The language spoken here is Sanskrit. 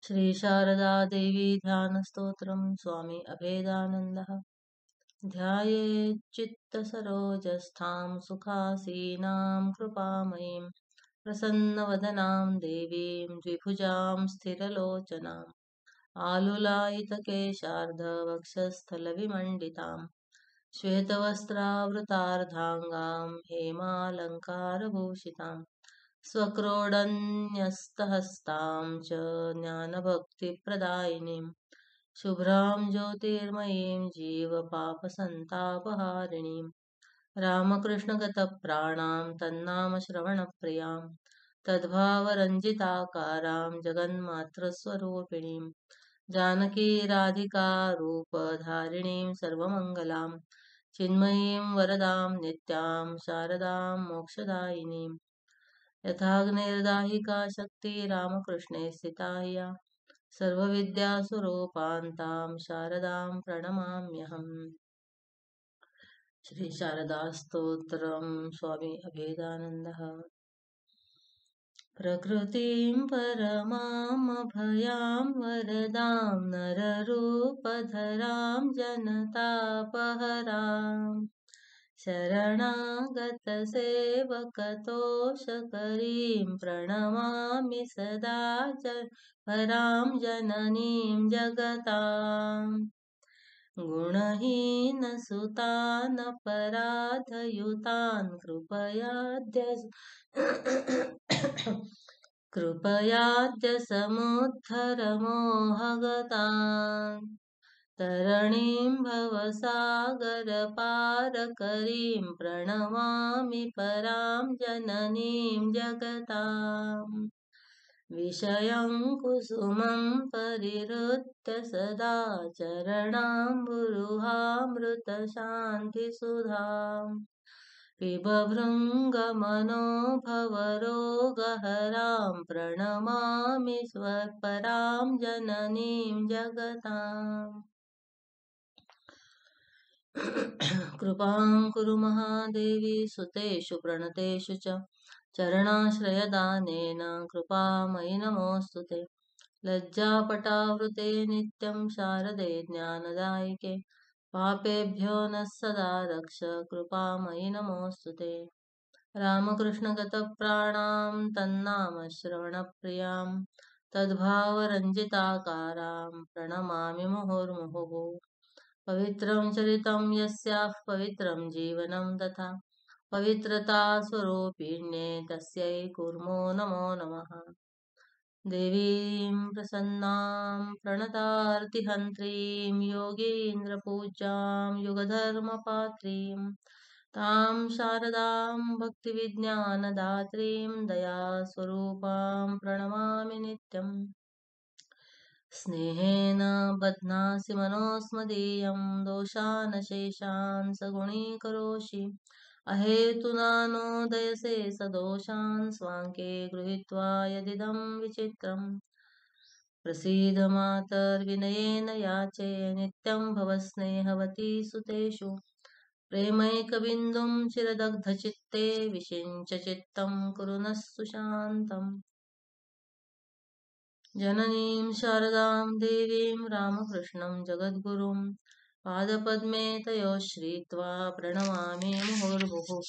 श्री शारदा देवी ध्यानस्तोत्रम् स्वामी अभेदानन्दः। ध्यायेच्चित्तसरोजस्थां सुखासीनां कृपामयीं प्रसन्नवदनां देवीं द्विभुजां स्थिरलोचनाम् आलुलायितकेशार्धवक्षस्थलविमण्डितां श्वेतवस्त्रावृतार्धाङ्गां हेमालङ्कारभूषिताम् स्वक्रोडन्यस्तहस्तां च ज्ञानभक्तिप्रदायिनीं शुभ्रां ज्योतिर्मयीं जीवपापसन्तापहारिणीं रामकृष्णगतप्राणां तन्नामश्रवणप्रियां तद्भावरञ्जिताकारां जगन्मातृस्वरूपिणीं जानकी राधिका रूपधारिणीं सर्वमङ्गलां चिन्मयीं वरदां नित्यां शारदां मोक्षदायिनीं यथाग्निर्दाहिका शक्ति रामकृष्णे स्थिता या सर्वविद्यास्वरूपान्तां शारदां प्रणमाम्यहम्। श्री शारदा स्तोत्रम् स्वामी अभेदानन्दः। प्रकृतिं परमामभयां वरदां नररूपधरां जनतापहराम् शरणागतसेवकतोषकरीं प्रणमामि सदा परां जननीं जगताम् गुणहीनसुतानपराधयुतान् कृपयाद्य समुद्धर मोहगतान् तरणीं भवसागरपारकरीं प्रणमामि परां जननीं जगताम् विषयं कुसुमं परिहृत्य सदा चरणाम्बुरुहामृतशान्तिसुधां पिबभृङ्गमनोभवरोगहरां प्रणमामि स्वपरां जननीं जगताम् कृपां कुरु महादेवी सुतेषु प्रणतेषु च चरणाश्रयदानेन कृपामयि नमोऽस्तु ते लज्जापटावृते नित्यं शारदे ज्ञानदायिके पापेभ्यो नः सदा रक्ष कृपामयि नमोऽस्तु ते रामकृष्णगतप्राणां तन्नामश्रवणप्रियां तद्भावरञ्जिताकारां प्रणमामि मुहुर्मुहुः पवित्रं चरितं यस्याः पवित्रं जीवनं तथा पवित्रता स्वरूपिण्ये तस्यै कुर्मो नमो नमः। देवीं प्रसन्नां प्रणतार्तिहन्त्रीं योगीन्द्रपूज्यां युगधर्मपात्रीं तां शारदां भक्तिविज्ञानदात्रीं दयास्वरूपां प्रणमामि नित्यम् स्नेहेन बध्नासि मनोस्मदीयं दोषान् शेषान् सगुणीकरोषि अहेतुना नोदयसे सदोषान् स्वाङ्के गृहीत्वा यदिदं विचित्रम् प्रसीद मातर्विनयेन याचे नित्यं भव स्नेहवती सुतेषु प्रेमैकबिन्दुं चिरदग्धचित्ते विषिञ्च चित्तं कुरु नः सुशान्तम् जननीं शारदां देवीं रामकृष्णं जगद्गुरुं पादपद्मे तयोः श्रीत्वा प्रणमामि मुहुर्मुहुः।